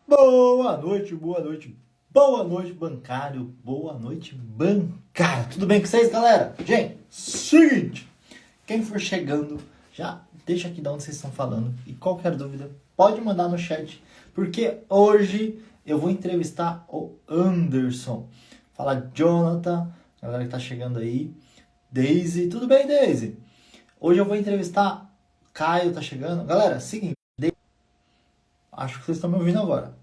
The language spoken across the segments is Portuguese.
Boa noite, bancário, boa noite, bancário. Tudo bem com vocês, galera? Gente, seguinte, quem for chegando, já deixa aqui de onde vocês estão falando e qualquer dúvida, pode mandar no chat, porque hoje eu vou entrevistar o Anderson. Fala, Jonathan, galera que tá chegando aí, Daisy, tudo bem, Daisy? Hoje eu vou entrevistar Caio, tá chegando. Galera, seguinte, acho que vocês estão me ouvindo agora.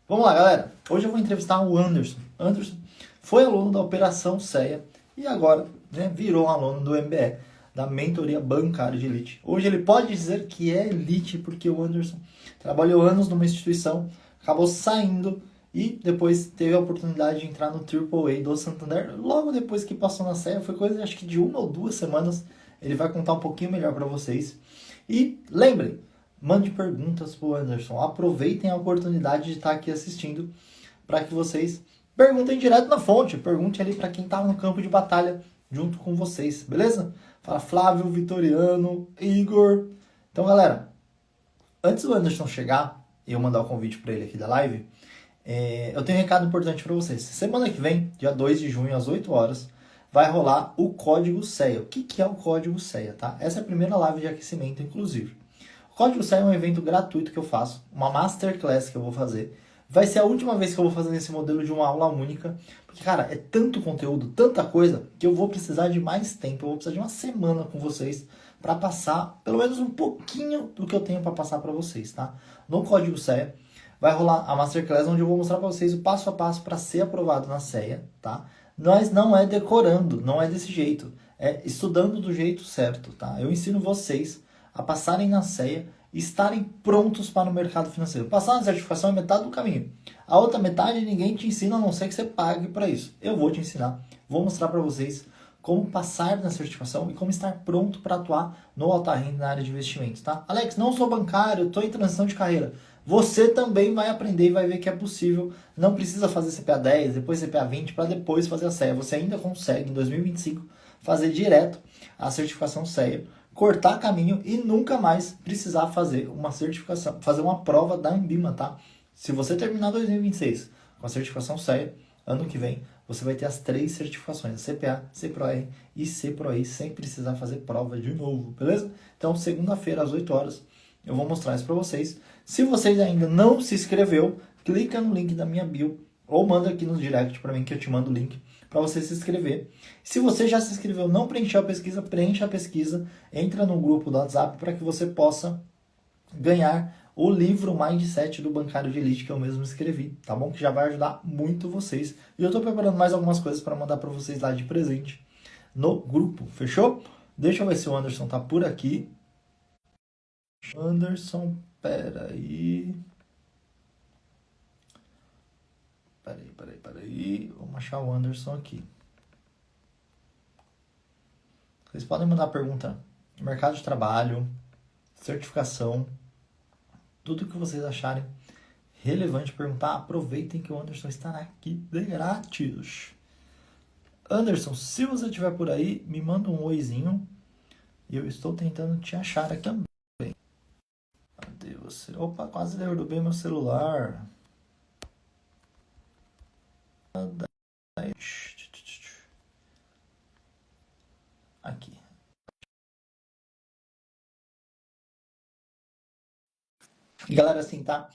Vamos lá, galera. Hoje eu vou entrevistar o Anderson. Anderson foi aluno da Operação CEA e agora, né, virou um aluno do MBE, da Mentoria Bancária de Elite. Hoje ele pode dizer que é elite porque o Anderson trabalhou anos numa instituição, acabou saindo e depois teve a oportunidade de entrar no AAA do Santander. Logo depois que passou na CEA, foi coisa acho que de 1 ou 2 semanas. Ele vai contar um pouquinho melhor para vocês. E lembrem, mande perguntas pro Anderson. Aproveitem a oportunidade de estar aqui assistindo para que vocês perguntem direto na fonte. Pergunte ali para quem estava no campo de batalha junto com vocês, beleza? Fala Flávio, Vitoriano, Igor. Então, galera, antes do Anderson chegar e eu mandar o convite para ele aqui da live, eu tenho um recado importante para vocês. Semana que vem, dia 2 de junho, às 8 horas, vai rolar o Código CEA. O que é o Código CEA, tá? Essa é a primeira live de aquecimento, inclusive. O Código CEA é um evento gratuito que eu faço, uma masterclass que eu vou fazer. Vai ser a última vez que eu vou fazer nesse modelo de uma aula única, porque, cara, é tanto conteúdo, tanta coisa, que eu vou precisar de mais tempo, eu vou precisar de uma semana com vocês para passar pelo menos um pouquinho do que eu tenho para passar para vocês, tá? No Código CEA vai rolar a masterclass onde eu vou mostrar para vocês o passo a passo para ser aprovado na CEA, tá? Mas não é decorando, não é desse jeito, é estudando do jeito certo, tá? Eu ensino vocês a passarem na CEA e estarem prontos para o mercado financeiro. Passar na certificação é metade do caminho. A outra metade ninguém te ensina, a não ser que você pague para isso. Eu vou te ensinar, vou mostrar para vocês como passar na certificação e como estar pronto para atuar no alta renda na área de investimentos, tá? Alex, não sou bancário, estou em transição de carreira. Você também vai aprender e vai ver que é possível. Não precisa fazer CPA 10, depois CPA 20 para depois fazer a CEA. Você ainda consegue, em 2025, fazer direto a certificação CEA, cortar caminho e nunca mais precisar fazer uma certificação, fazer uma prova da Anbima, tá? Se você terminar 2026 com a certificação CEA, ano que vem você vai ter as 3 certificações, CPA, CPROR e CPROI, sem precisar fazer prova de novo, beleza? Então, segunda-feira, às 8 horas, eu vou mostrar isso para vocês. Se vocês ainda não se inscreveu, clica no link da minha bio ou manda aqui no direct para mim que eu te mando o link para você se inscrever. Se você já se inscreveu, não preencheu a pesquisa, preencha a pesquisa, entra no grupo do WhatsApp para que você possa ganhar o livro Mindset do Bancário de Elite que eu mesmo escrevi, tá bom? Que já vai ajudar muito vocês. E eu estou preparando mais algumas coisas para mandar para vocês lá de presente no grupo, fechou? Deixa eu ver se o Anderson tá por aqui. Anderson, peraí. Peraí. Vamos achar o Anderson aqui. Vocês podem mandar pergunta. Mercado de trabalho, certificação, tudo que vocês acharem relevante perguntar. Aproveitem que o Anderson está aqui de grátis. Anderson, se você estiver por aí, me manda um oizinho. E eu estou tentando te achar aqui também. Cadê você? Opa, quase derrubei meu celular. Aqui. E galera, assim, tá?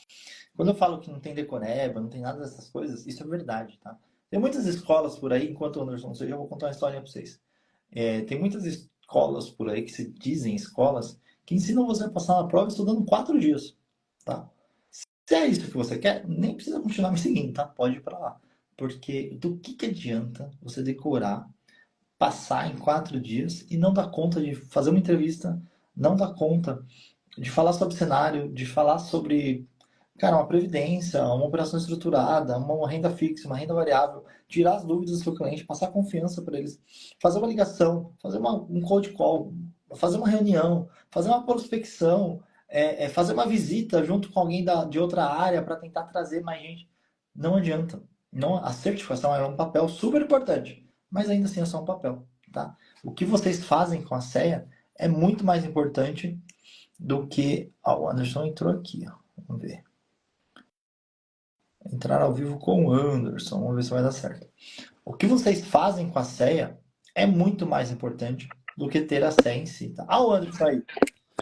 Quando eu falo que não tem decoreba, não tem nada dessas coisas, isso é verdade, tá? Tem muitas escolas por aí, enquanto o Anderson não seja, eu vou contar uma história pra vocês. Tem muitas escolas por aí que se dizem escolas que ensinam você a passar na prova estudando 4 dias, tá? Se é isso que você quer, nem precisa continuar me seguindo, tá? Pode ir pra lá. Porque do que adianta você decorar, passar em 4 dias e não dar conta de fazer uma entrevista, não dar conta de falar sobre cenário, de falar sobre, cara, uma previdência, uma operação estruturada, uma renda fixa, uma renda variável, tirar as dúvidas do seu cliente, passar confiança para eles, fazer uma ligação, fazer um cold call, fazer uma reunião, fazer uma prospecção, fazer uma visita junto com alguém de outra área para tentar trazer mais gente. Não adianta. Não, a certificação é um papel super importante, mas ainda assim é só um papel, tá? O que vocês fazem com a CEA é muito mais importante do que... Ó, o Anderson entrou aqui, ó. Vamos ver. entrar ao vivo com o Anderson. Vamos ver se vai dar certo. O que vocês fazem com a ceia é muito mais importante do que ter a ceia em si, tá? Ah, o Anderson aí.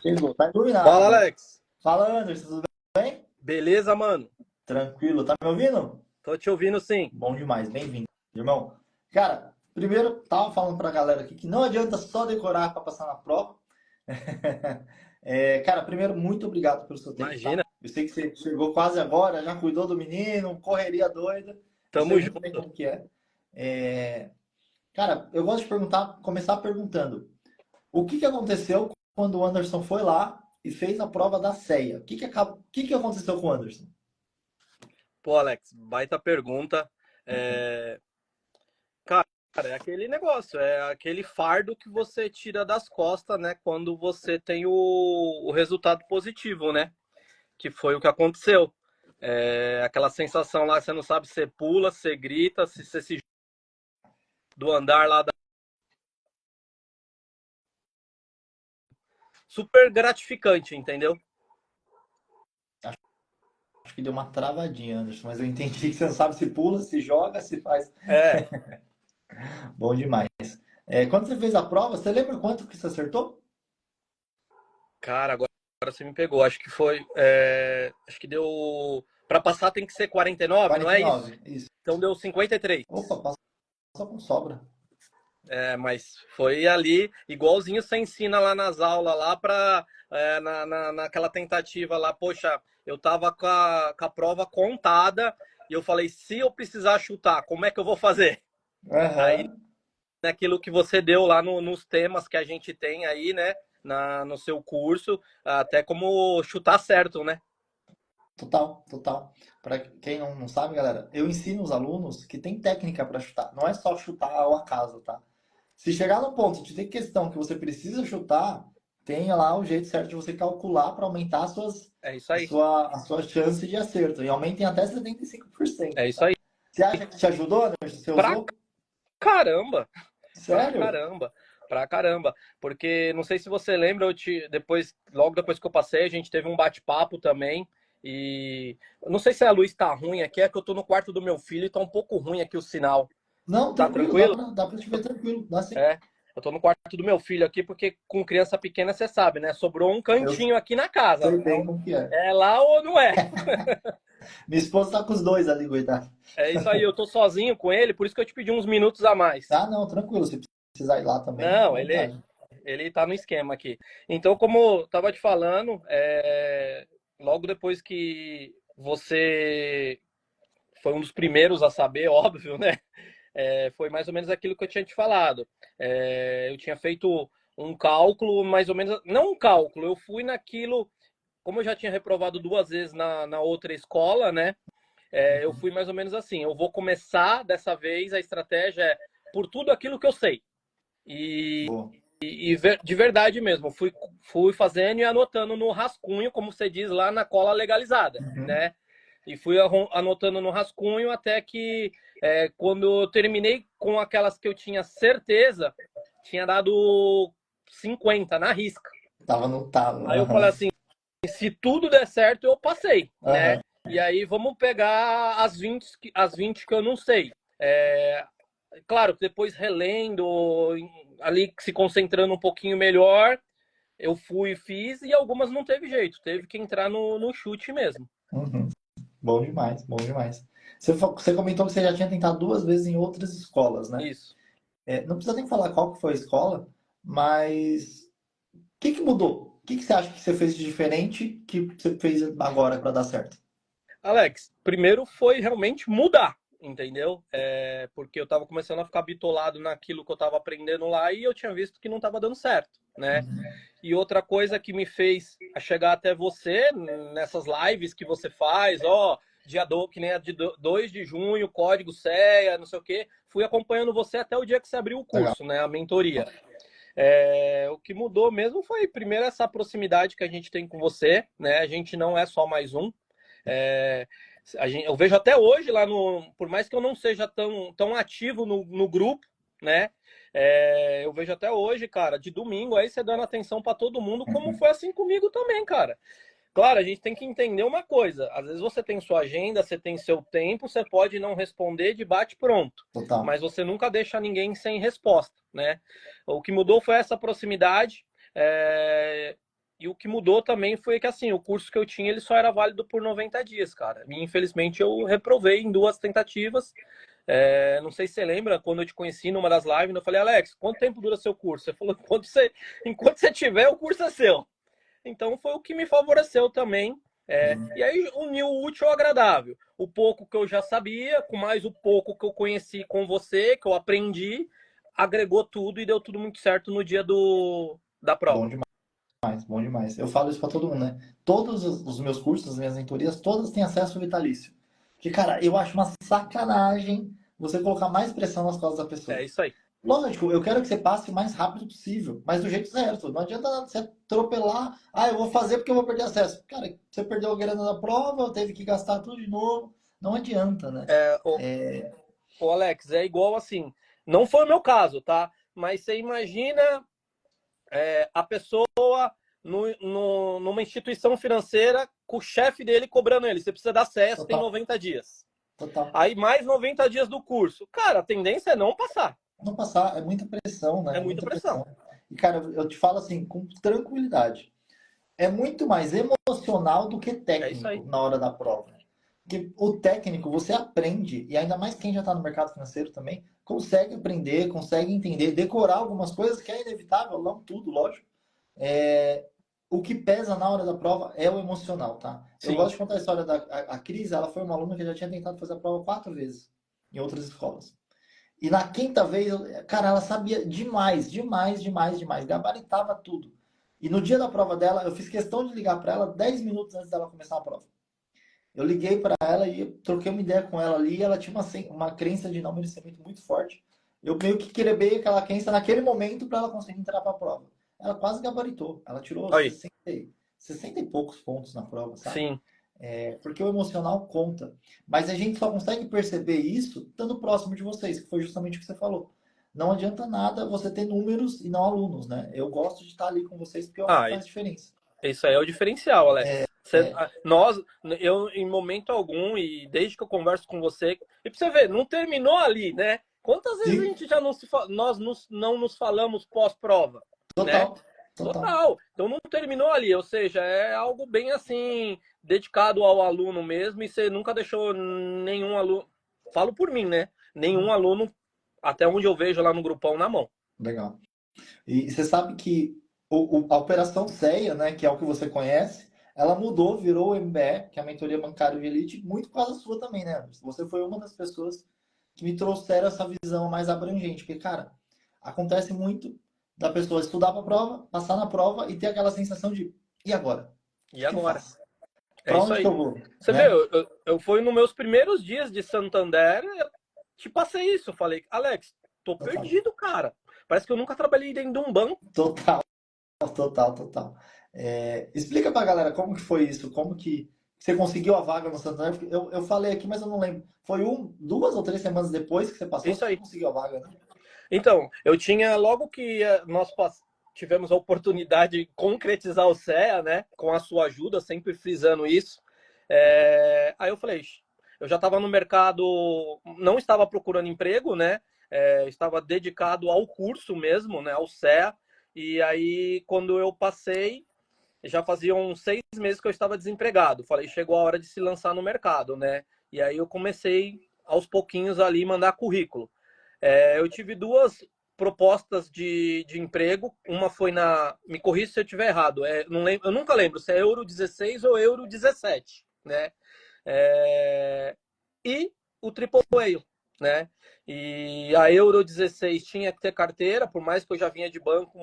Chegou, tá iluminado, Fala, né? Alex. Fala, Anderson, tudo bem? Beleza, mano? Tranquilo, tá me ouvindo? Tô te ouvindo sim. Bom demais, bem-vindo, irmão. Cara, primeiro, tava falando pra galera aqui que não adianta só decorar para passar na prova. Cara, primeiro, muito obrigado pelo seu tempo, tá? Imagina. Eu sei que você chegou quase agora, já cuidou do menino, correria doida. Eu sei Tamo muito bem junto. como que é. É, Cara, eu gosto de perguntar, começar perguntando: o que que aconteceu quando o Anderson foi lá e fez a prova da ceia? O que que aconteceu com o Anderson? Pô, Alex, baita pergunta. É... Cara, é aquele negócio, é aquele fardo que você tira das costas, né? Quando você tem o resultado positivo, né? Que foi o que aconteceu. Aquela sensação lá, você não sabe se você pula, se você grita, se você se do andar lá. Super gratificante, entendeu? Acho que deu uma travadinha, Anderson, mas eu entendi que você não sabe se pula, se joga, se faz. É, Bom demais. Quando você fez a prova, você lembra quanto que você acertou? cara, agora você me pegou. Acho que foi. Acho que deu. Pra passar tem que ser 49, não é isso? 49, isso. Então deu 53. Opa, passou com sobra. Mas foi ali, igualzinho você ensina lá nas aulas, lá naquela tentativa lá. Poxa, eu tava com a prova contada e eu falei: se eu precisar chutar, como é que eu vou fazer? Aí, Aham. naquilo que você deu lá nos temas que a gente tem aí, né? No seu curso, até como chutar certo, né? Total, total. Para quem não sabe, galera, eu ensino os alunos que tem técnica para chutar. Não é só chutar ao acaso, tá? Se chegar no ponto de ter questão que você precisa chutar, tenha lá o jeito certo de você calcular para aumentar É isso a aí. sua chance de acerto. E aumentem até 75%, É isso tá? aí. Você acha que te ajudou, Anderson? Você Pra usou? caramba! Pra Sério? caramba, pra caramba. Porque não sei se você lembra, logo depois que eu passei, a gente teve um bate-papo também. E eu não sei se a luz tá ruim aqui, é que eu tô no quarto do meu filho e tá um pouco ruim aqui o sinal. Não, Tá tranquilo, dá tranquilo? pra te ver tranquilo. Dá sim. É. Eu tô no quarto do meu filho aqui, porque com criança pequena você sabe, né? Sobrou um Eu cantinho aqui na casa. sei bem como que é. É lá ou não é? Minha esposa tá com os dois ali, coitado. É isso aí, eu tô sozinho com ele, por isso que eu te pedi uns minutos a mais. Ah, não, tranquilo. Se precisar ir lá também, fica à Não, ele, vontade. ele tá no esquema aqui. Então, como eu tava te falando, logo depois que você foi um dos primeiros a saber, óbvio, né? Foi mais ou menos aquilo que eu tinha te falado. Eu tinha feito um cálculo, mais ou menos, não um cálculo, eu fui naquilo, como eu já tinha reprovado 2 vezes na outra escola, né? Eu fui mais ou menos assim, eu vou começar dessa vez, a estratégia é por tudo aquilo que eu sei. E Boa. de verdade mesmo, fui fazendo e anotando no rascunho, como você diz lá, na cola legalizada, Uhum. né? E fui anotando no rascunho até que, quando eu terminei com aquelas que eu tinha certeza, tinha dado 50 na risca. Tava no talo. Aí eu falei Aham. assim, se tudo der certo, eu passei, né? Aham. E aí vamos pegar as 20 que eu não sei. Claro, depois relendo, ali se concentrando um pouquinho melhor, eu fui e fiz, e algumas não teve jeito, teve que entrar no chute mesmo. Uhum. Bom demais, bom demais. Você comentou que você já tinha tentado 2 vezes em outras escolas, né? Isso. Não precisa nem falar qual que foi a escola, mas o que que mudou? O que que você acha que você fez de diferente que você fez agora para dar certo? Alex, primeiro foi realmente mudar, entendeu? Porque eu tava começando a ficar bitolado naquilo que eu tava aprendendo lá e eu tinha visto que não tava dando certo, né? E outra coisa que me fez a chegar até você, nessas lives que você faz, que nem a de 2 de junho, código CEA, não sei o quê, fui acompanhando você até o dia que você abriu o Legal. curso, né? A mentoria. O que mudou mesmo foi, primeiro, essa proximidade que a gente tem com você, né? A gente não é só mais um. É, eu vejo até hoje lá por mais que eu não seja tão ativo no grupo, né? Eu vejo até hoje, cara, de domingo aí você dando atenção para todo mundo, como foi assim comigo também, cara. Claro, a gente tem que entender uma coisa. Às vezes você tem sua agenda, você tem seu tempo, você pode não responder de bate-pronto, Total. mas você nunca deixa ninguém sem resposta, né? O que mudou foi essa proximidade, e o que mudou também foi que, assim, o curso que eu tinha, ele só era válido por 90 dias, cara. E, infelizmente, eu reprovei em 2 tentativas. Não sei se você lembra, quando eu te conheci numa das lives, eu falei, Alex, quanto tempo dura seu curso? Você falou, enquanto você tiver, o curso é seu. Então foi o que me favoreceu também. E aí uniu o útil ao agradável. O pouco que eu já sabia, com mais o pouco que eu conheci com você, que eu aprendi, agregou tudo e deu tudo muito certo no dia da Bom prova. demais, bom demais. Eu falo isso pra todo mundo, né? Todos os meus cursos, as minhas mentorias, todas têm acesso vitalício. Que, cara, eu acho uma sacanagem você colocar mais pressão nas costas da É pessoa. isso aí. Lógico, eu quero que você passe o mais rápido possível, mas do jeito certo. Não adianta nada você atropelar. Ah, eu vou fazer porque eu vou perder acesso. Cara, você perdeu a grana da prova, teve que gastar tudo de novo. Não adianta, né? O Alex, é igual assim. Não foi o meu caso, tá? Mas você imagina a pessoa numa instituição financeira com o chefe dele cobrando ele. Você precisa dar acesso, tem Total, 90 dias. total. Aí mais 90 dias do curso. Cara, a tendência é não passar. Não passar, é muita pressão, né? É É muita muita pressão. pressão. E, cara, eu te falo assim, com tranquilidade. É muito mais emocional do que É isso técnico aí. na hora da prova. Porque o técnico você aprende, e ainda mais quem já está no mercado financeiro também, consegue aprender, consegue entender, decorar algumas coisas que é inevitável, não tudo, lógico. É, o que pesa na hora da prova é o emocional, tá? Eu Sim. gosto de contar a história da a Cris, ela foi uma aluna que já tinha tentado fazer a prova 4 vezes em outras escolas. E na quinta vez, cara, ela sabia demais, demais, demais, demais, gabaritava tudo. E no dia da prova dela, eu fiz questão de ligar para ela 10 minutos antes dela começar a prova. Eu liguei para ela e troquei uma ideia com ela ali. E ela tinha uma crença de não merecimento muito forte. Eu meio que quebrei aquela crença naquele momento para ela conseguir entrar para a prova. Ela quase gabaritou. Ela tirou Aí. 60 e poucos pontos na prova, sabe? Sim. Porque o emocional conta. Mas a gente só consegue perceber isso estando próximo de vocês, que foi justamente o que você falou. Não adianta nada você ter números e não alunos, né? Eu gosto de estar ali com vocês porque eu acho que Ah, faz diferença. isso aí é o diferencial, Alex. É, Eu, em momento algum, e desde que eu converso com você, e pra você ver, não terminou ali, né? Quantas vezes a sim, gente já não nos falamos pós-prova, né? total, total. Total. Então não terminou ali, ou seja, é algo bem assim, dedicado ao aluno mesmo, e você nunca deixou nenhum aluno, falo por mim, né? Nenhum aluno, até onde eu vejo lá no grupão, na mão. Legal. E você sabe que a Operação CEA, né, que é o que você conhece, ela mudou, virou o MBE, que é a Mentoria Bancária de Elite, muito por causa sua também, né, Anderson? Você foi uma das pessoas que me trouxeram essa visão mais abrangente. Porque, cara, acontece muito da pessoa estudar para a prova, passar na prova e ter aquela sensação de e agora? E O que eu agora? faço? É Para isso onde que aí. eu vou? Você vê, Né? eu fui nos meus primeiros dias de Santander, eu te passei isso. Eu falei, Alex, tô Total. perdido, cara. Parece que eu nunca trabalhei dentro de um banco. Total, total, total. Explica pra galera como que foi isso, como que você conseguiu a vaga no Santander. Porque eu falei aqui, mas eu não lembro. Foi 2 ou 3 semanas depois que você É passou isso que você aí. conseguiu a vaga, né? Então, eu tinha, logo que tivemos a oportunidade de concretizar o CEA, né, com a sua ajuda, sempre frisando isso, aí eu falei, eu já estava no mercado, não estava procurando emprego, né, estava dedicado ao curso mesmo, né, ao CEA, e aí quando eu passei, já faziam 6 meses que eu estava desempregado, falei, chegou a hora de se lançar no mercado, né, e aí eu comecei aos pouquinhos ali mandar currículo. Eu tive duas propostas de emprego. Uma foi na. Me corrija se eu estiver errado. Não lembro, eu nunca lembro se é Euro 16 ou Euro 17, né? É, e o Triple A, né? E a Euro 16 tinha que ter carteira, por mais que eu já vinha de banco,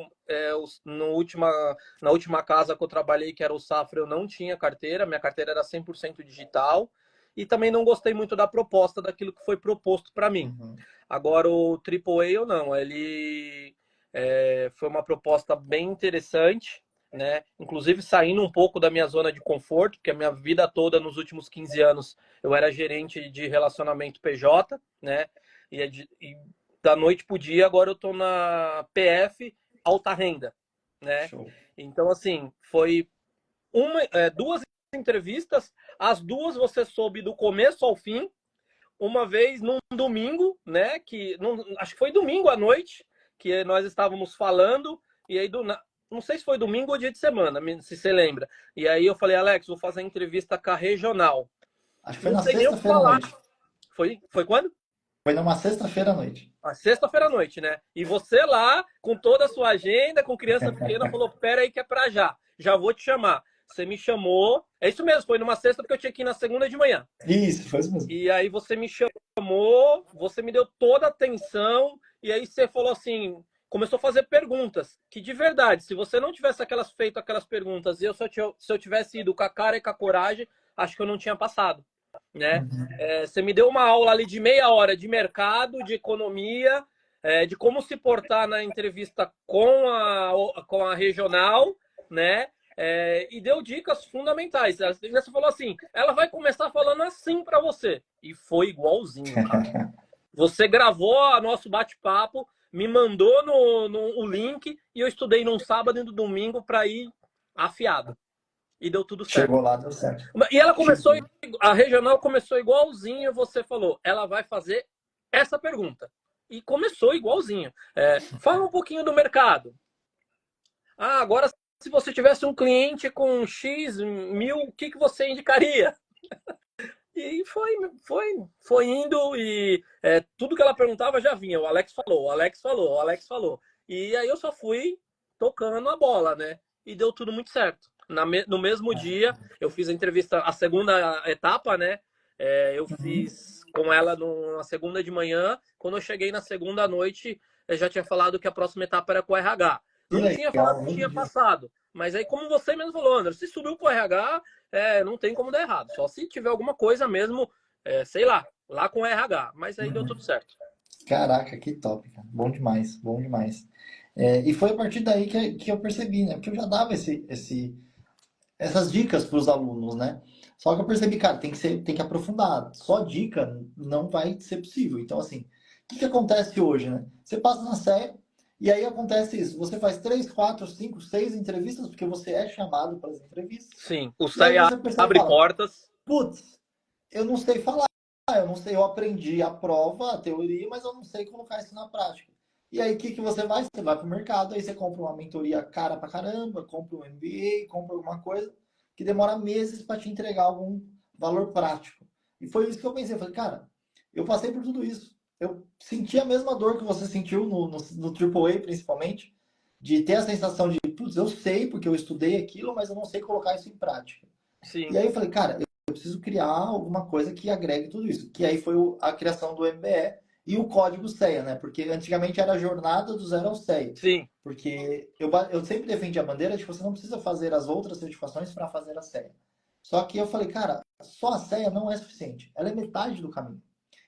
na última casa que eu trabalhei, que era o Safra, eu não tinha carteira, minha carteira era 100% digital, e também não gostei muito da proposta, daquilo que foi proposto para mim. Uhum. Agora o Triple A eu não, ele foi uma proposta bem interessante, né? Inclusive saindo um pouco da minha zona de conforto, porque a minha vida toda nos últimos 15 anos eu era gerente de relacionamento PJ, né? E da noite pro dia agora eu tô na PF alta renda, né? Show. Então assim, foi duas entrevistas, as duas você soube do começo ao fim. Uma vez num domingo, né? Acho que foi domingo à noite que nós estávamos falando, e aí não sei se foi domingo ou dia de semana, se você lembra. E aí eu falei, Alex, vou fazer a entrevista com a regional. Acho que foi Não na sei nem o que sexta-feira à falar. noite. Foi quando? Foi numa sexta-feira à noite. A sexta-feira à noite, né? E você lá, com toda a sua agenda, com criança pequena, falou: pera aí que é pra já. Já vou te chamar. Você me chamou. É isso mesmo, foi numa sexta porque eu tinha que ir na segunda de manhã. Isso, foi isso mesmo. E aí você me chamou, você me deu toda a atenção, e aí você falou assim, começou a fazer perguntas, que de verdade, se você não tivesse feito aquelas perguntas, e se eu tivesse ido com a cara e com a coragem, acho que eu não tinha passado, né? Você me deu uma aula ali de meia hora de mercado, de economia, de como se portar na entrevista com a regional, né? E deu dicas fundamentais. Você falou assim, ela vai começar falando assim para você. E foi igualzinho, cara. Você gravou o nosso bate-papo, me mandou o link e eu estudei num sábado e no domingo para ir afiado. E deu tudo certo. Chegou lá, deu certo. E ela começou, a regional começou igualzinho, você falou, ela vai fazer essa pergunta. E começou igualzinho. Fala um pouquinho do mercado. Agora se você tivesse um cliente com X mil, o que você indicaria? E foi indo e tudo que ela perguntava já vinha. O Alex falou, o Alex falou, o Alex falou. E aí eu só fui tocando a bola, né? E deu tudo muito certo. No mesmo dia, eu fiz a entrevista, a segunda etapa, né? Eu fiz com ela na segunda de manhã. Quando eu cheguei na segunda à noite, eu já tinha falado que a próxima etapa era com o RH. Não tinha falado que tinha passado. Mas aí, como você mesmo falou, André, se subiu pro RH, não tem como dar errado. Só se tiver alguma coisa mesmo, sei lá com o RH. Mas aí deu tudo certo. Caraca, que top, cara. Bom demais, bom demais. E foi a partir daí que eu percebi, né? Porque eu já dava essas dicas para os alunos, né? Só que eu percebi, cara, tem que aprofundar. Só dica não vai ser possível. Então, assim, o que acontece hoje, né? Você passa na série e aí acontece isso. Você faz 3, 4, 5, 6 entrevistas, porque você é chamado para as entrevistas. Sim, o E aí SEI você percebe e abre fala, portas. putz, eu não sei falar, eu não sei, eu aprendi a prova, a teoria, mas eu não sei colocar isso na prática. E aí, o que você vai? Você vai para o mercado, aí você compra uma mentoria cara pra caramba, compra um MBA, compra alguma coisa que demora meses para te entregar algum valor prático. E foi isso que eu pensei. Eu falei, cara, eu passei por tudo isso. Eu senti a mesma dor que você sentiu no AAA, principalmente, de ter a sensação de, putz, eu sei porque eu estudei aquilo, mas eu não sei colocar isso em prática. Sim. E aí eu falei, cara, eu preciso criar alguma coisa que agregue tudo isso. Que aí foi a criação do MBE e o código CEA, né? Porque antigamente era a jornada do zero ao CEA. Sim. Porque eu sempre defendi a bandeira de que você não precisa fazer as outras certificações para fazer a CEA. Só que eu falei, cara, só a CEA não é suficiente. Ela é metade do caminho.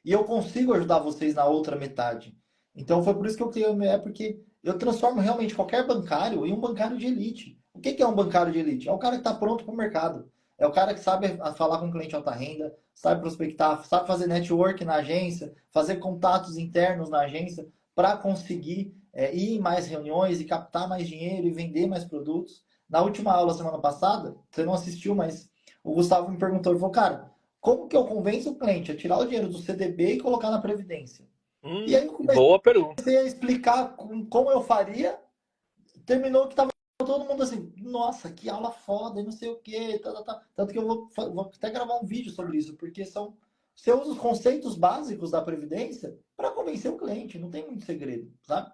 E eu consigo ajudar vocês na outra metade. Então foi por isso que eu criei o MBE, porque eu transformo realmente qualquer bancário em um bancário de elite. O que é um bancário de elite? É o cara que está pronto para o mercado. É o cara que sabe falar com o cliente alta renda, sabe prospectar, sabe fazer network na agência, fazer contatos internos na agência para conseguir ir em mais reuniões e captar mais dinheiro e vender mais produtos. Na última aula, semana passada, você não assistiu, mas o Gustavo me perguntou, ele falou, cara, como que eu convenço o cliente a tirar o dinheiro do CDB e colocar na Previdência? E aí eu comecei Boa pergunta. a explicar como eu faria, terminou que estava todo mundo assim, nossa, que aula foda, e não sei o que, tanto que eu vou até gravar um vídeo sobre isso, porque você usa os conceitos básicos da Previdência para convencer o cliente, não tem muito segredo, sabe?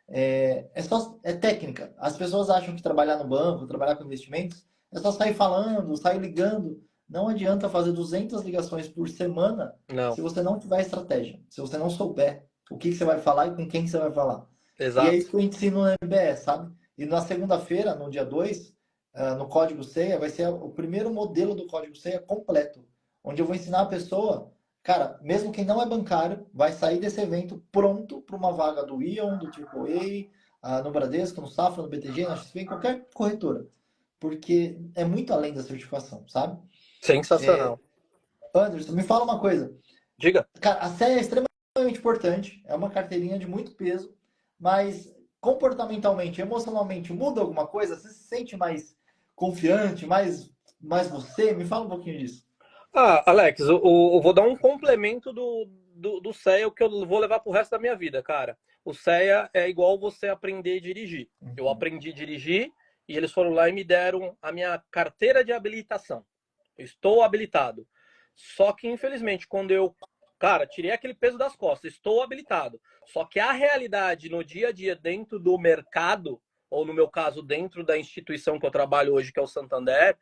É técnica. As pessoas acham que trabalhar no banco, trabalhar com investimentos, é só sair falando, sair ligando. Não adianta fazer 200 ligações por semana Não. se você não tiver estratégia, se você não souber o que você vai falar e com quem você vai falar. Exato. E é isso que eu ensino no MBS, sabe? E na segunda-feira, no dia 2, no Código CEA, vai ser o primeiro modelo do Código CEA completo, onde eu vou ensinar a pessoa, cara, mesmo quem não é bancário, vai sair desse evento pronto para uma vaga do Ion, do AAA, no Bradesco, no Safra, no BTG, na XP, em qualquer corretora. Porque é muito além da certificação, sabe? Sensacional. Anderson, me fala uma coisa. Diga. Cara, a CEA é extremamente importante, é uma carteirinha de muito peso, mas comportamentalmente, emocionalmente, muda alguma coisa? Você se sente mais confiante, mais você? Me fala um pouquinho disso. Alex, eu vou dar um complemento do CEA, o que eu vou levar pro resto da minha vida, cara. O CEA é igual você aprender a dirigir. Eu aprendi a dirigir e eles foram lá e me deram a minha carteira de habilitação. Eu estou habilitado. Só que, infelizmente, quando eu, cara, tirei aquele peso das costas, estou habilitado. Só que a realidade no dia a dia dentro do mercado, ou no meu caso, dentro da instituição que eu trabalho hoje, que é o Santander,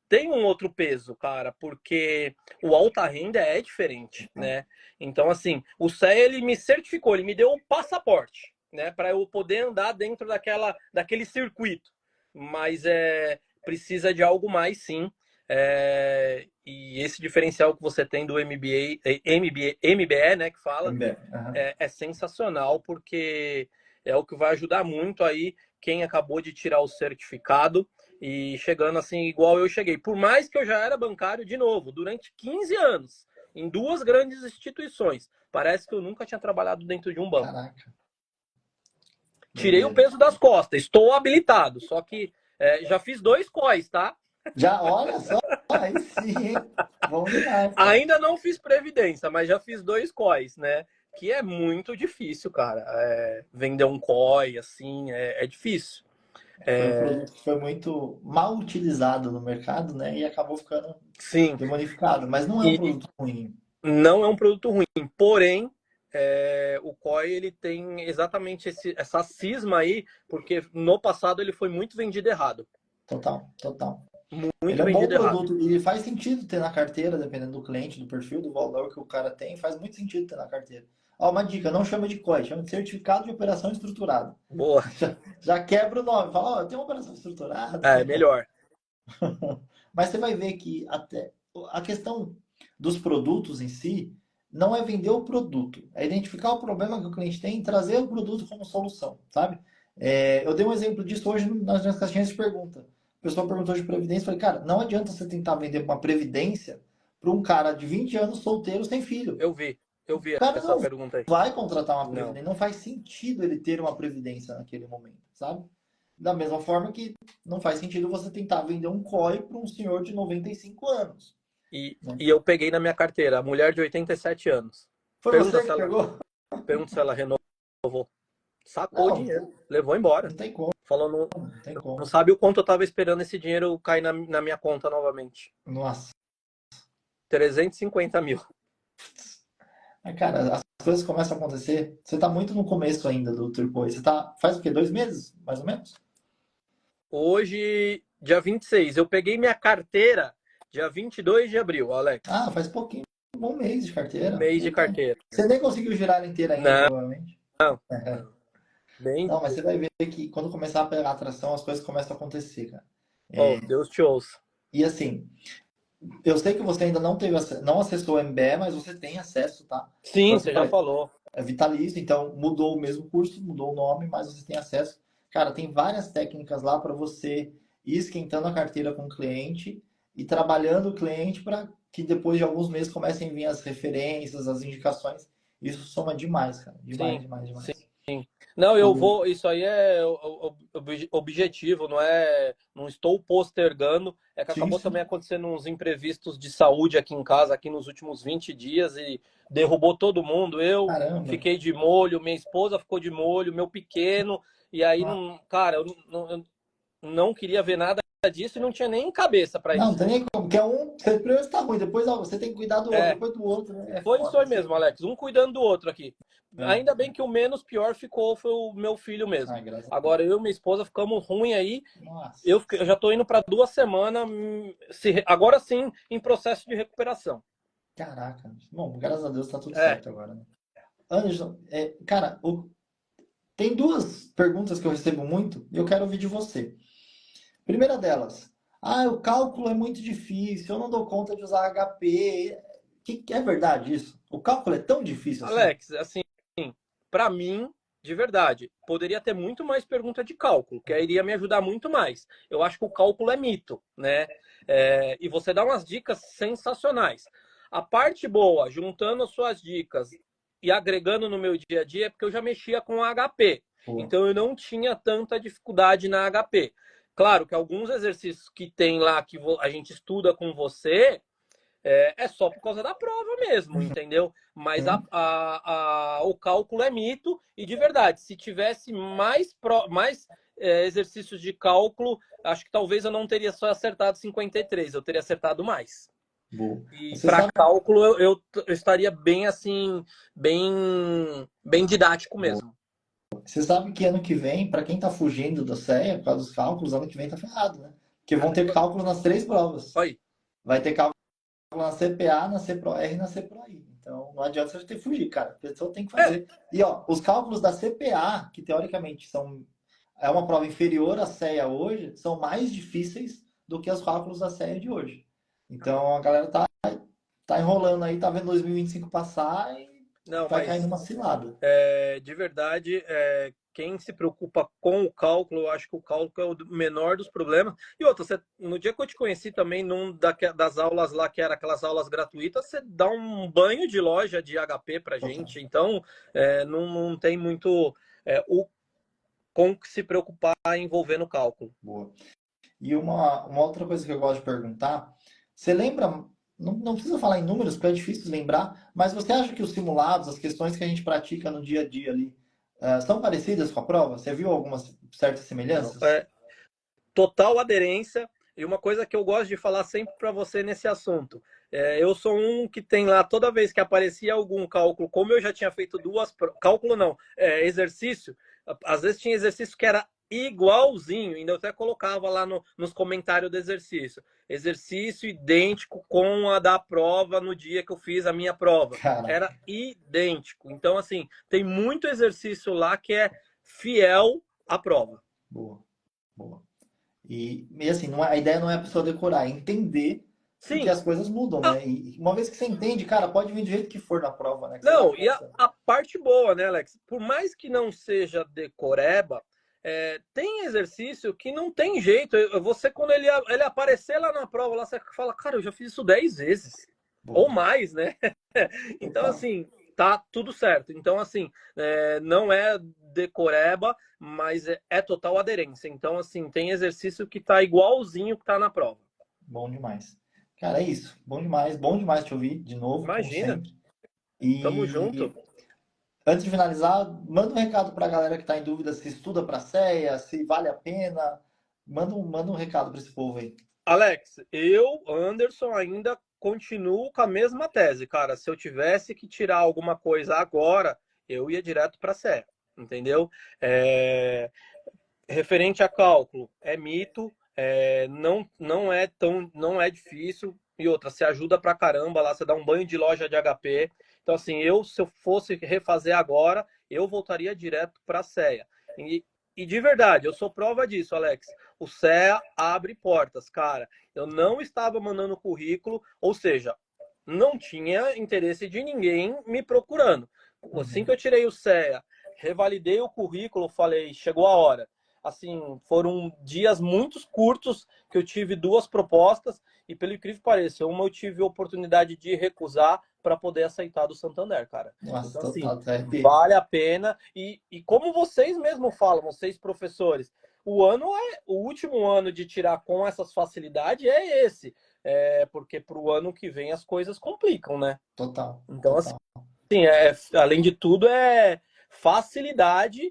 tem um outro peso, cara, porque o alta renda é diferente, né? Então, assim, o CEA, ele me certificou, ele me deu um passaporte, né, para eu poder andar dentro daquele circuito. Mas precisa de algo mais, sim. E esse diferencial que você tem do MBE, né, que fala, é sensacional, porque é o que vai ajudar muito aí quem acabou de tirar o certificado e chegando assim igual eu cheguei. Por mais que eu já era bancário, de novo, durante 15 anos, em duas grandes instituições. Parece que eu nunca tinha trabalhado dentro de um banco. Caraca. Tirei o peso das costas, estou habilitado, só que já fiz 2 COIs, tá? Já, olha só, aí sim, vamos demais, cara. Ainda não fiz previdência, mas já fiz 2 COIs, né? Que é muito difícil, cara. Vender um COI, assim, é difícil. Foi um produto que foi muito mal utilizado no mercado, né? E acabou ficando Sim. demonificado. Mas não é um produto ruim. Não é um produto ruim, porém, o COI ele tem exatamente essa cisma aí, porque no passado ele foi muito vendido errado. Total, total. Ele Muito é um bom vendido errado. produto e faz sentido ter na carteira, dependendo do cliente, do perfil, do valor que o cara tem, faz muito sentido ter na carteira. Ó, uma dica, não chama de COI, chama de Certificado de Operação Estruturada. Boa. Já quebra o nome, fala, ó, eu tenho uma operação estruturada. É melhor. Mas você vai ver que até a questão dos produtos em si não é vender o produto, é identificar o problema que o cliente tem e trazer o produto como solução, sabe? Eu dei um exemplo disso hoje nas minhas caixinhas de pergunta. O pessoal perguntou de previdência, falei, cara, não adianta você tentar vender uma previdência para um cara de 20 anos solteiro sem filho. Eu vi O cara essa não pergunta aí. vai contratar uma Não. previdência, não faz sentido ele ter uma previdência naquele momento, sabe? Da mesma forma que não faz sentido você tentar vender um COI para um senhor de 95 anos. E eu peguei na minha carteira, a mulher de 87 anos. Foi você que pegou? Pergunta se ela renovou. Sacou o Não, dinheiro, levou embora. não tem como. Falou, Não tem não como. sabe o quanto eu tava esperando esse dinheiro cair na minha conta novamente. Nossa. 350 mil. Cara, as coisas começam a acontecer. Você tá muito no começo ainda do Turquoise. Você tá, faz o quê? 2 meses, mais ou menos? Hoje, dia 26, eu peguei minha carteira dia 22 de abril, Alex. Ah, faz pouquinho. Um bom mês de carteira. Um mês de carteira. Você nem conseguiu girar ela inteira ainda, Não, provavelmente. não. Bem... Não, mas você vai ver que quando começar a pegar atração, as coisas começam a acontecer, cara. Oh, Deus te ouça. E assim, eu sei que você ainda não teve não acessou o MBE, mas você tem acesso, tá? Sim, você já falou. É vitalício, então mudou o mesmo curso, mudou o nome, mas você tem acesso. Cara, tem várias técnicas lá para você ir esquentando a carteira com o cliente e trabalhando o cliente para que depois de alguns meses comecem a vir as referências, as indicações. Isso soma demais, cara. Demais, Sim, demais, demais. Sim. Não, eu vou. Isso aí é objetivo, não estou postergando. É que acabou também acontecendo uns imprevistos de saúde aqui em casa, aqui nos últimos 20 dias, e derrubou todo mundo. Eu fiquei de molho, minha esposa ficou de molho, meu pequeno, e aí, cara, eu não queria ver nada disso e não tinha nem cabeça para isso. Não, tem nem como, porque você primeiro está ruim, depois você tem que cuidar do outro, depois do outro. Foi isso aí mesmo, Alex. Um cuidando do outro aqui. Ainda bem que o menos pior ficou foi o meu filho mesmo. Agora eu e minha esposa ficamos ruim aí. Eu já tô indo para 2 semanas, agora sim, em processo de recuperação. Caraca. Bom, graças a Deus tá tudo certo agora, né? Anderson, cara, tem 2 perguntas que eu recebo muito e eu quero ouvir de você. Primeira delas, o cálculo é muito difícil, eu não dou conta de usar HP. É verdade isso? O cálculo é tão difícil assim? Alex, assim, para mim, de verdade, poderia ter muito mais pergunta de cálculo, que aí iria me ajudar muito mais. Eu acho que o cálculo é mito, né? E você dá umas dicas sensacionais. A parte boa, juntando as suas dicas e agregando no meu dia a dia, é porque eu já mexia com a HP. Então eu não tinha tanta dificuldade na HP. Claro que alguns exercícios que tem lá que a gente estuda com você é só por causa da prova mesmo, entendeu? Mas Sim. o cálculo é mito e de verdade, se tivesse mais exercícios de cálculo, acho que talvez eu não teria só acertado 53, eu teria acertado mais. Boa. E Você para sabe, cálculo eu estaria bem assim, bem didático boa. mesmo. Você sabe que ano que vem, para quem tá fugindo da CEA, por causa dos cálculos, ano que vem tá ferrado, né? Porque vão ter cálculos nas 3 provas. Olha aí. Vai ter cálculo na CPA, na CPRO-R e na CPRO-I. Então não adianta você ter que fugir, cara. A pessoa tem que fazer. E ó, os cálculos da CPA, que teoricamente é uma prova inferior à CEA hoje, são mais difíceis do que os cálculos da CEA de hoje. Então a galera tá enrolando aí, tá vendo 2025 passar e Não, vai cair mas numa cilada. de verdade, quem se preocupa com o cálculo, eu acho que o cálculo é o menor dos problemas. E outra, no dia que eu te conheci também, das aulas lá, que era aquelas aulas gratuitas, você dá um banho de loja de HP pra gente. Então, não tem muito com que se preocupar envolvendo o cálculo. Boa. E uma outra coisa que eu gosto de perguntar, você lembra, não precisa falar em números, porque é difícil lembrar, mas você acha que os simulados, as questões que a gente pratica no dia a dia ali, são parecidas com a prova? Você viu algumas certas Não, semelhanças? total aderência. E uma coisa que eu gosto de falar sempre para você nesse assunto. Eu sou um que tem lá, toda vez que aparecia algum cálculo, como eu já tinha feito cálculo não, exercício, às vezes tinha exercício que era igualzinho, ainda eu até colocava lá nos comentários do exercício. Exercício idêntico com a da prova no dia que eu fiz a minha prova. Cara, Era idêntico. Então, assim, tem muito exercício lá que é fiel à prova. boa, boa. E assim, a ideia não é a pessoa decorar, é entender, porque Sim. as coisas mudam, né? E uma vez que você entende, cara, pode vir do jeito que for na prova, né? Que você vai Não, e a, passando. a parte boa, né, Alex? Por mais que não seja decoreba, tem exercício que não tem jeito. Você, quando ele aparecer lá na prova, lá, você fala, cara, eu já fiz isso 10 vezes. Ou Boa, mais, né? Então, total. assim, tá tudo certo. Então, assim, não é decoreba, mas é total aderência. Então, assim, tem exercício que tá igualzinho que tá na prova. Bom demais. Cara, é isso. Bom demais te ouvir de novo, como Imagina, sempre. tamo E junto. antes de finalizar, manda um recado para a galera que está em dúvida se estuda para CEA, se vale a pena. Manda um recado para esse povo aí. Alex, eu, Anderson, ainda continuo com a mesma tese, cara. Se eu tivesse que tirar alguma coisa agora, eu ia direto para a série, entendeu? Referente a cálculo, é mito, não é difícil. E outra, você ajuda pra caramba lá, você dá um banho de loja de HP. Então, assim, se eu fosse refazer agora, eu voltaria direto para a CEA. E de verdade, eu sou prova disso, Alex. O CEA abre portas, cara. Eu não estava mandando currículo, ou seja, não tinha interesse de ninguém me procurando. Assim que Uhum. eu tirei o CEA, revalidei o currículo, falei, chegou a hora. Assim, foram dias muito curtos que eu tive duas propostas e, pelo incrível que pareça, uma eu tive a oportunidade de recusar para poder aceitar do Santander, cara. Nossa, Então, assim, total, tá arrepiei. vale a pena. E como vocês mesmos falam, vocês professores, o último ano de tirar com essas facilidades é esse. Porque para o ano que vem as coisas complicam, né? Total, Então, assim, total. além de tudo, é facilidade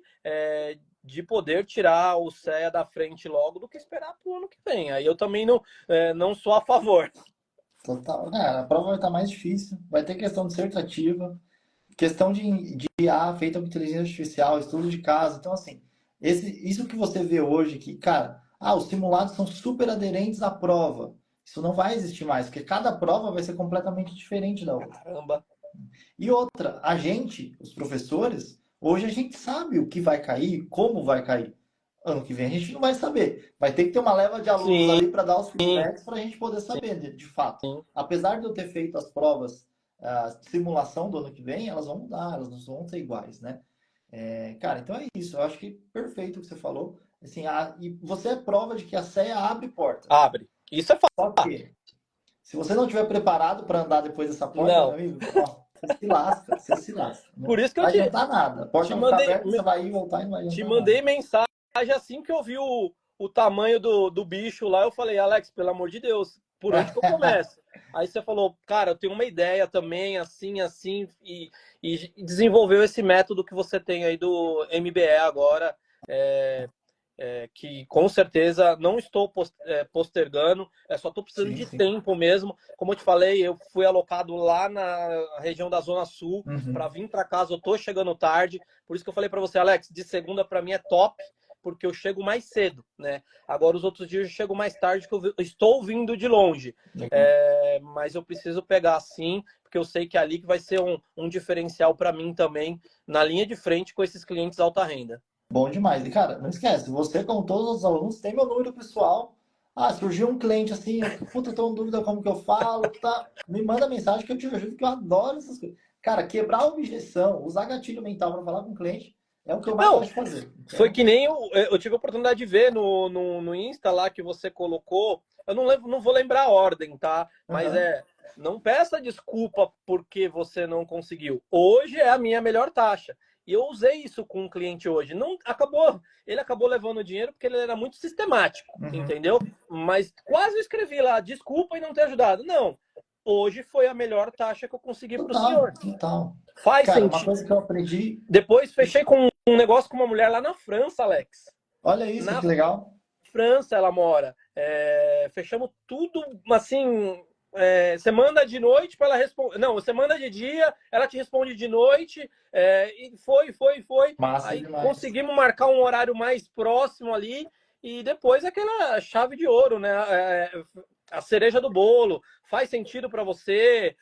de poder tirar o CEA da frente logo do que esperar para o ano que vem. Aí eu também não sou a favor. Total. Cara, a prova vai estar mais difícil. Vai ter questão dissertativa, questão de IA feita com inteligência artificial, estudo de caso. Então, assim, isso que você vê hoje, que, cara, os simulados são super aderentes à prova. Isso não vai existir mais, porque cada prova vai ser completamente diferente da outra. Caramba. E outra, a gente, os professores, hoje a gente sabe o que vai cair, como vai cair. Ano que vem a gente não vai saber. Vai ter que ter uma leva de alunos Sim, ali para dar os sim, feedbacks para a gente poder saber, de fato. sim. Apesar de eu ter feito as provas, a simulação do ano que vem, elas vão mudar, elas não vão ser iguais, né? Cara, então é isso. Eu acho que perfeito o que você falou. Assim, e você é prova de que a CEA abre portas. Abre. Isso é Só fato. que se você não estiver preparado para andar depois dessa porta, meu Não. amigo, ó, você se lasca, você se lasca. Não Por isso que eu vai adiantar nada. A porta te vai ficar mandei, aberta, você vai ir e voltar e não vai te adiantar nada. mandei mensagem assim que eu vi o tamanho do bicho lá, eu falei, Alex, pelo amor de Deus, por onde que eu começo? Aí você falou, cara, eu tenho uma ideia também, assim, e desenvolveu esse método que você tem aí do MBE agora, que com certeza não estou postergando, só estou precisando Sim, de sim. tempo mesmo. Como eu te falei, eu fui alocado lá na região da Zona Sul para Uhum. vir para casa, eu estou chegando tarde, por isso que eu falei para você, Alex, de segunda para mim é top, porque eu chego mais cedo, né? Agora os outros dias eu chego mais tarde, que eu estou vindo de longe, Legal. mas eu preciso pegar sim, porque eu sei que é ali que vai ser um diferencial para mim também, na linha de frente com esses clientes alta renda. Bom demais. E, cara, não esquece, você, como todos os alunos, tem meu número pessoal. Ah, surgiu um cliente assim, puta, eu tô em dúvida como que eu falo, tá? Me manda mensagem que eu te ajudo, que eu adoro essas coisas. Cara, quebrar a objeção, usar gatilho mental para falar com o cliente é o que eu mais Não, gosto de fazer. foi Então, que nem eu tive a oportunidade de ver no Insta lá que você colocou. Eu não lembro, não vou lembrar a ordem, tá? Mas aham. não peça desculpa porque você não conseguiu. Hoje é a minha melhor taxa. E eu usei isso com um cliente hoje. Não acabou, ele acabou levando o dinheiro porque ele era muito sistemático, Uhum. entendeu? Mas quase eu escrevi lá, desculpa e não ter ajudado. Não. Hoje foi a melhor taxa que eu consegui para o Total, senhor. total. Faz Cara, uma sentido. coisa que eu aprendi. Depois fechei com um negócio com uma mulher lá na França, Alex. Olha isso, Na que legal. França ela mora. Fechamos tudo assim. Você manda de noite para ela responder. Não, você manda de dia, ela te responde de noite. E foi. Massa Aí demais. conseguimos marcar um horário mais próximo ali. E depois aquela chave de ouro, né? A cereja do bolo. Faz sentido para você?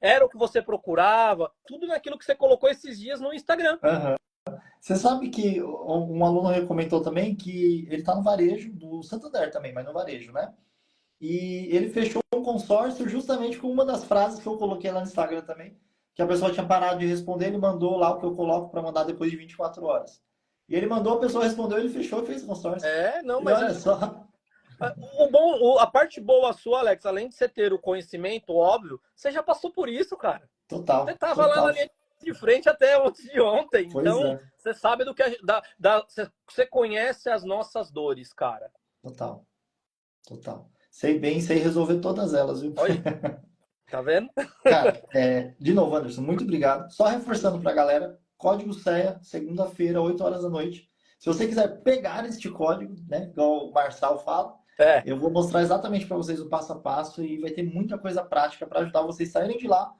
Era o que você procurava? Tudo naquilo que você colocou esses dias no Instagram. Aham. Você sabe que um aluno comentou também que ele está no varejo do Santander também, mas no varejo, né? E ele fechou um consórcio justamente com uma das frases que eu coloquei lá no Instagram também, que a pessoa tinha parado de responder, ele mandou lá o que eu coloco para mandar depois de 24 horas. E ele mandou, a pessoa respondeu, ele fechou e fez o consórcio. Não, E mas olha só, a parte boa sua, Alex, além de você ter o conhecimento, óbvio, você já passou por isso, cara. Você total, tava lá na total. linha de frente até antes de ontem. Pois Então, é, você sabe do que você conhece as nossas dores, cara. total, total. Sei bem, sei resolver todas elas, viu? Olha, tá vendo? Cara, de novo, Anderson, muito obrigado. Só reforçando para a galera, código CEA, segunda-feira, 8 horas da noite. Se você quiser pegar este código, né, igual o Marçal fala, É, eu vou mostrar exatamente para vocês o passo a passo e vai ter muita coisa prática para ajudar vocês a saírem de lá,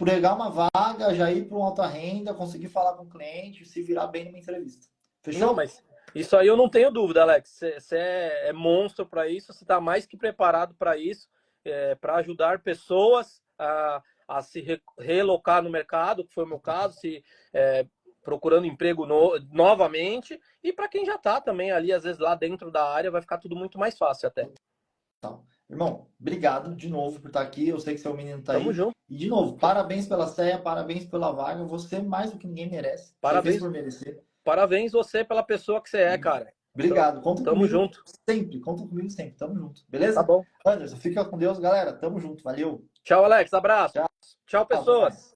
pegar uma vaga, já ir para uma alta renda, conseguir falar com o cliente, se virar bem numa entrevista. não, Fechou? mas isso aí eu não tenho dúvida, Alex. Você é monstro para isso, você está mais que preparado para isso, para ajudar pessoas a se relocar no mercado, que foi o meu caso, se procurando emprego novamente, e para quem já está também ali, às vezes lá dentro da área, vai ficar tudo muito mais fácil até. Então, irmão, obrigado de novo por estar aqui. Eu sei que seu menino está Tamo aí. junto. E de novo, parabéns pela CEA, parabéns pela vaga. Você mais do que ninguém merece. Você fez Parabéns, por merecer. parabéns você pela pessoa que você é, cara. Obrigado. Conta Tamo comigo junto. sempre. Conta comigo sempre. Tamo junto. Tá Beleza? bom. Anderson, fica com Deus, galera. Tamo junto. Valeu. Tchau, Alex. Abraço. Tchau. Tchau, Até mais. pessoas.